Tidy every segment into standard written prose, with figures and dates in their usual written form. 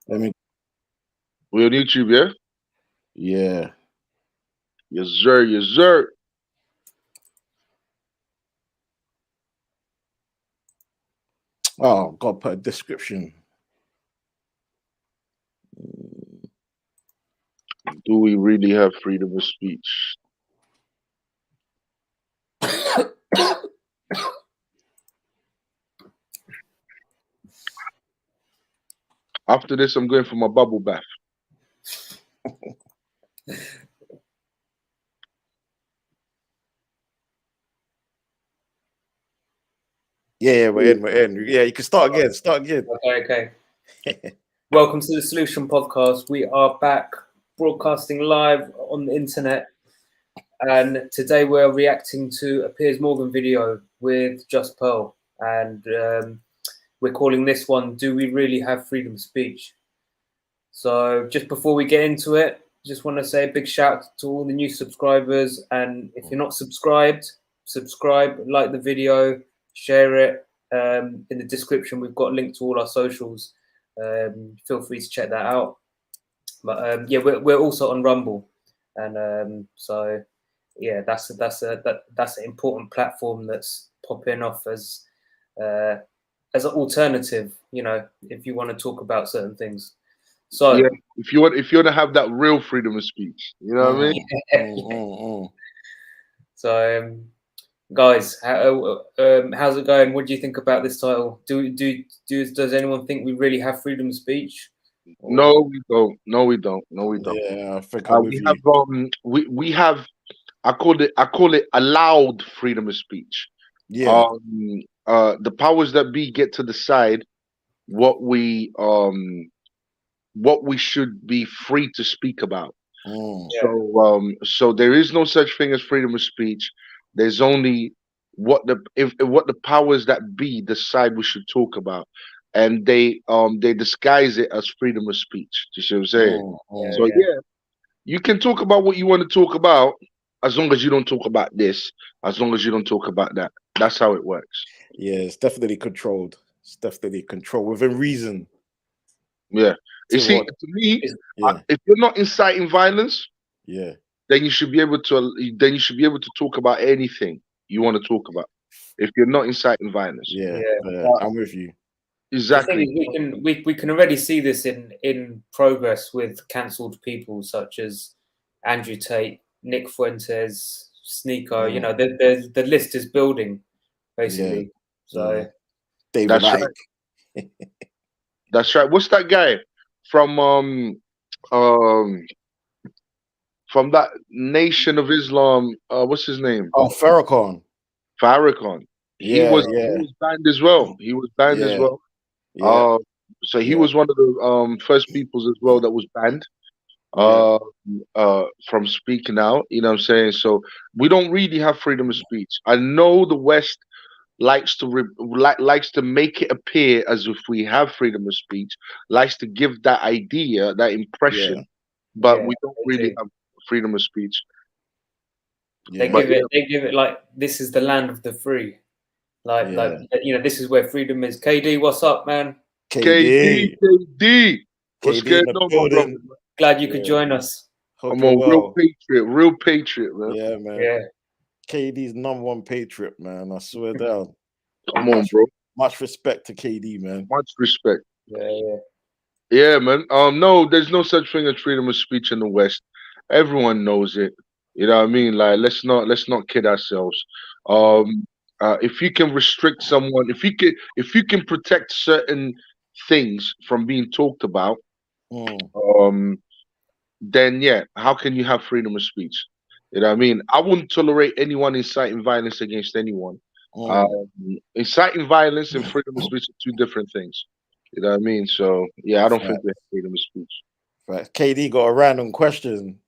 Let me. We're on YouTube, yeah? Yeah. Yes, sir. Yes, sir. Oh, got to put a description. Do we really have freedom of speech? After this, I'm going for my bubble bath. Yeah, we're in. We're in. Yeah, you can start again. Start again. Okay. Welcome to the Solution Podcast. We are back broadcasting live on the internet. And today we're reacting to a Piers Morgan video with Just Pearl. And we're calling this one, Do We Really Have Freedom of Speech? So just before we get into it, just want to say a big shout to all the new subscribers. And if you're not subscribed, subscribe, like the video, share it. In the description, we've got a link to all our socials. Feel free to check that out. But yeah, we're also on Rumble. And so yeah, that's an important platform that's popping off as an alternative, you know, if you want to talk about certain things. So yeah, if you want to have that real freedom of speech, you know what I mean? So guys, how's it going? What do you think about this title? Does anyone think we really have freedom of speech? Or... No, we don't. No, we don't. No, we don't. Yeah, I think I'm with we you. have we have. I call it allowed freedom of speech. Yeah. The powers that be get to decide what we should be free to speak about. So there is no such thing as freedom of speech. There's only what the powers that be decide we should talk about, and they disguise it as freedom of speech. Do you see what I'm saying? So yeah, you can talk about what you want to talk about as long as you don't talk about this, as long as you don't talk about that. That's how it works. Yeah, it's definitely controlled. It's definitely controlled within reason. Yeah. You see, to me, if you're not inciting violence, then you should be able to talk about anything you want to talk about. If you're not inciting violence, I'm with you. Exactly. We can already see this in progress with cancelled people such as Andrew Tate, Nick Fuentes, Sneeko. You know, the list is building basically. So that's right. That's right. What's that guy from that Nation of Islam? What's his name? Oh, Farrakhan. He was banned as well. So he was one of the first peoples as well that was banned from speaking out. You know what I'm saying? So we don't really have freedom of speech. I know the West likes to make it appear as if we have freedom of speech, likes to give that idea, that impression, but we don't really have freedom of speech. They give it like this is the land of the free. Like you know, this is where freedom is. KD, what's up, man? KD. What's going on, bro? Glad you could join us. I'm a real patriot, man. Yeah, man. Yeah. KD's #1 patriot, man. I swear down. Come on, bro. Much respect to KD, man. Much respect. Yeah, man. No, there's no such thing as freedom of speech in the West. Everyone knows it. You know what I mean? Like, let's not kid ourselves. If you can restrict someone, if you can protect certain things from being talked about, then yeah, how can you have freedom of speech? You know what I mean? I wouldn't tolerate anyone inciting violence against anyone. Inciting violence and freedom of speech are two different things. You know what I mean? So yeah, I don't think we have freedom of speech. Right. KD got a random question.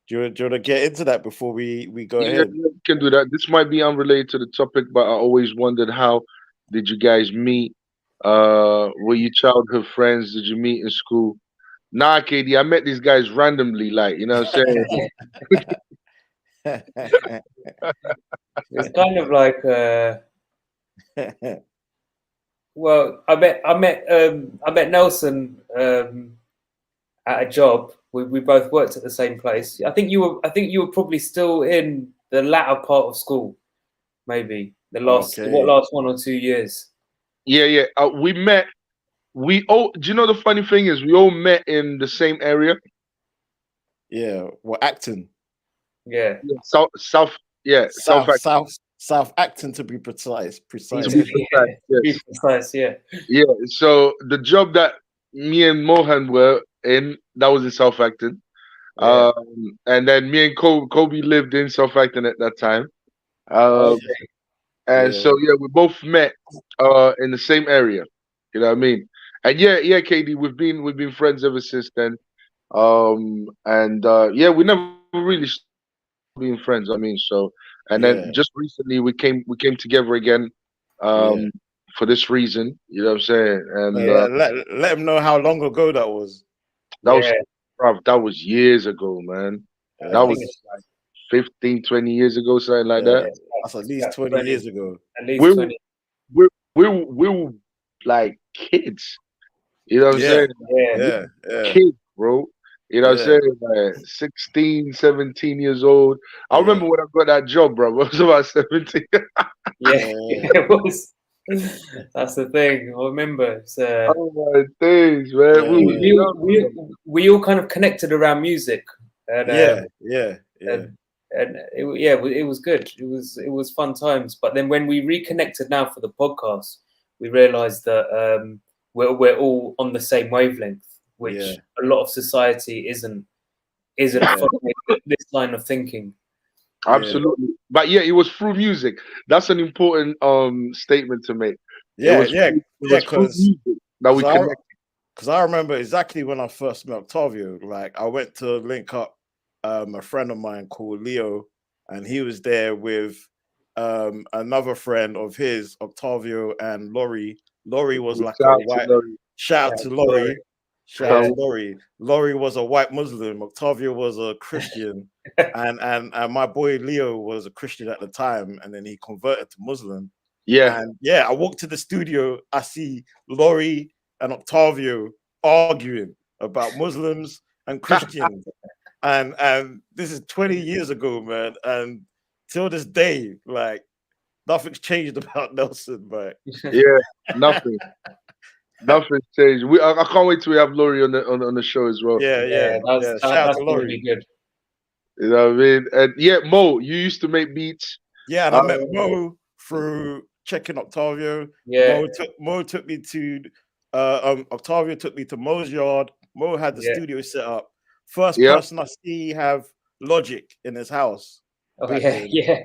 Do you want to get into that before we go ahead? Yeah, we can do that. This might be unrelated to the topic, but I always wondered, how did you guys meet? Were you childhood friends? Did you meet in school? Nah, KD, I met these guys randomly, like, you know what I'm saying? It's kind of like well, I met Nelson at a job. We both worked at the same place. I think you were probably still in the latter part of school, maybe the last 1 or 2 years. Yeah. We met. We all. Do you know the funny thing is we all met in the same area? Yeah, well, Acton. Yeah. South. Yeah, South Acton to be precise. Be precise. Yeah. Yeah. So the job that me and Mohan were in, that was in South Acton. Yeah. And then me and Kobe lived in South Acton at that time. And so we both met in the same area. You know what I mean? And yeah, KD, we've been friends ever since then. We never really stopped being friends. I mean, so and then just recently we came together again for this reason. You know what I'm saying? And let them know how long ago that was. That was years ago, man. That was like 15, 20 years ago, something like that. That's at least 20 years ago. At least 20. We were like kids. You know what I'm saying? Yeah. Kids, bro. You know what I'm saying? Like 16, 17 years old. I remember when I got that job, bro. I was about 17. It was. That's the thing. I remember. Oh my days, man. We all kind of connected around music. And, it was good. It was fun times. But then when we reconnected now for the podcast, we realized that we're all on the same wavelength, which a lot of society isn't following this line of thinking. Absolutely. But it was through music. That's an important statement to make. Because I remember exactly when I first met Octavio. Like I went to link up a friend of mine called Leo, and he was there with another friend of his, Octavio and Laurie. Laurie was like a white. Shout out to Laurie. Shout out to Laurie. Laurie was a white Muslim. Octavio was a Christian, and my boy Leo was a Christian at the time, and then he converted to Muslim. And I walked to the studio. I see Laurie and Octavio arguing about Muslims and Christians, and this is 20 years ago, man. And till this day, like nothing's changed about Nelson, man. Nothing. Nothing changed. I can't wait till we have Laurie on the show as well. Shout out to Laurie. Good. You know what I mean? And Mo, you used to make beats. Yeah, and I met Mo through checking Octavio. Mo took me to Octavio took me to Mo's yard. Mo had the studio set up. First person I see have Logic in his house. Oh yeah.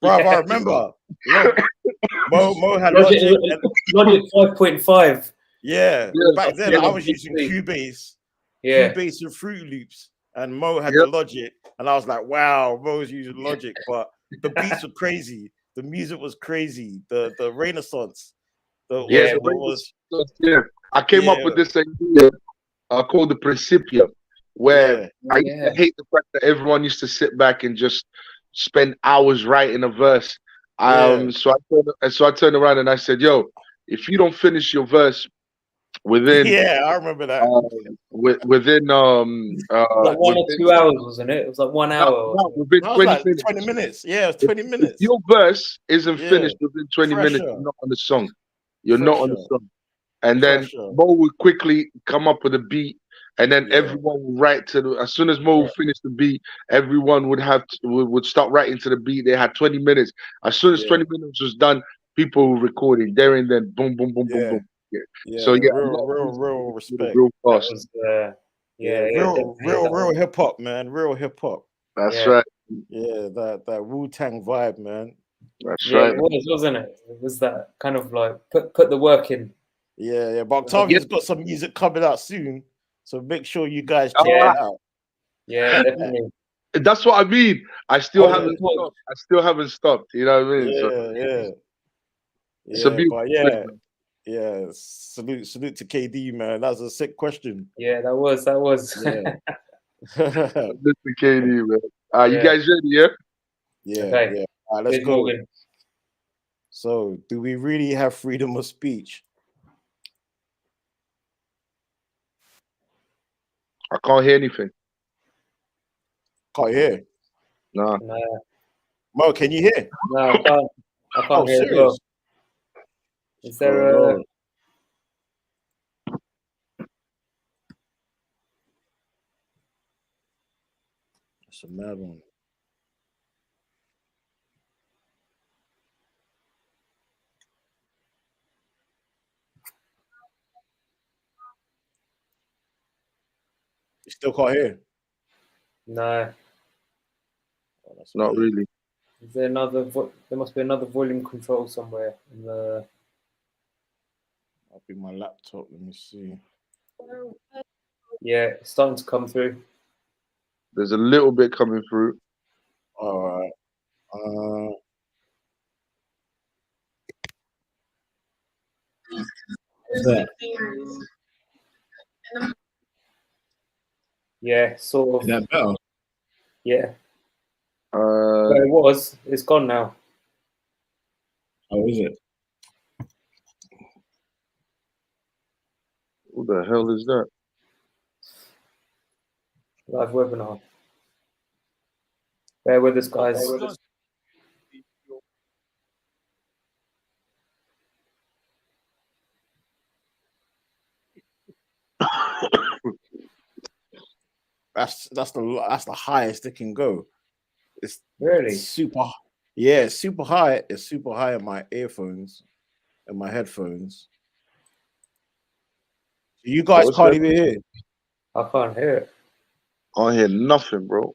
Bro, I remember. Mo had Logic 5.5. Back then I was using Cubase. Cubase and Fruit Loops, and Mo had the Logic, and I was like, wow, Mo's using Logic, but the beats were crazy. The music was crazy. The Renaissance. I came up with this idea called the Principia, where I hate the fact that everyone used to sit back and just spend hours writing a verse. So I turned around and I said, yo, if you don't finish your verse within I remember that. Within like 1 or 2 hours, wasn't it? It was like 1 hour. No, within 20 minutes. Yeah, it was 20 minutes. If your verse isn't finished within 20 minutes, you're not on the song. You're not on the song. And then Mo would quickly come up with a beat, and then everyone would write to as soon as Mo finished the beat, everyone would start writing to the beat. They had 20 minutes. As soon as 20 minutes was done, people were recording there and then. Boom, boom, boom, boom, boom. So real respect. Real fast. Real hip hop, man. Real hip hop. That's right. Yeah, that Wu-Tang vibe, man. That's right. It was, wasn't it? It was that kind of like put the work in. Yeah. But Octavio's got some music coming out soon, so make sure you guys check it out. Yeah, definitely. That's what I mean. I still haven't stopped. I still haven't stopped. You know what I mean? It's a beautiful thing. Yeah, salute to KD, man. That was a sick question. Yeah, that was. Salute to KD, man. You guys ready? Yeah. All right, let's go. So, do we really have freedom of speech? I can't hear anything. Can't hear. Nah. No, Mo, can you hear? no, I can't. I can't Oh, hear as serious? well. Is there a? That's a mad one. You still can't hear? No. Oh, that's Not weird. really. Is there another? There must be another volume control somewhere in the. That'll be my laptop. Let me see. Yeah, it's starting to come through. There's a little bit coming through. All right. What's that? Yeah, sort Is of. that better? Yeah. Where it was, it's gone now. Oh, is it? What the hell is that? Live webinar. Bear with us, guys. That's the highest it can go. It's Really? super. Yeah, it's super high. It's super high in my earphones and my headphones. You guys What's can't that? even hear. I can't hear it. I don't hear nothing, bro.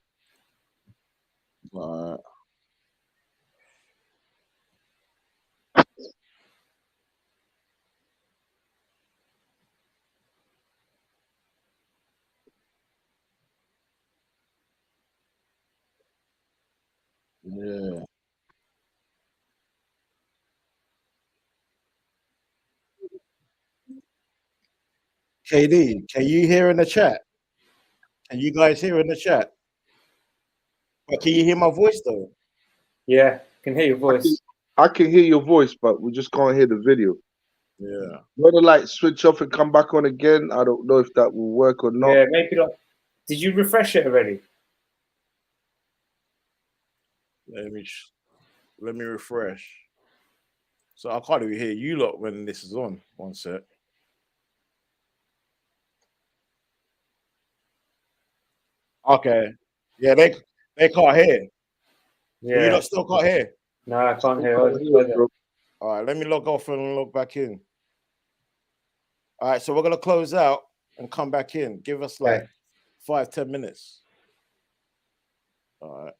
Yeah. KD, can you hear in the chat? Can you guys hear in the chat? But can you hear my voice though? Yeah, can hear your voice. I can hear your voice, but we just can't hear the video. Yeah. Let the light switch off and come back on again. I don't know if that will work or not. Yeah, maybe not. Did you refresh it already? Let me refresh. So I can't even hear you lot when this is on. One sec. Okay. Yeah, they can't hear. So you Yeah. lot still can't hear. No, I can't hear Can't hear it, either. bro. All right, let me log off and log back in. All right, so we're gonna close out and come back in. Give us like 5-10 minutes. All right.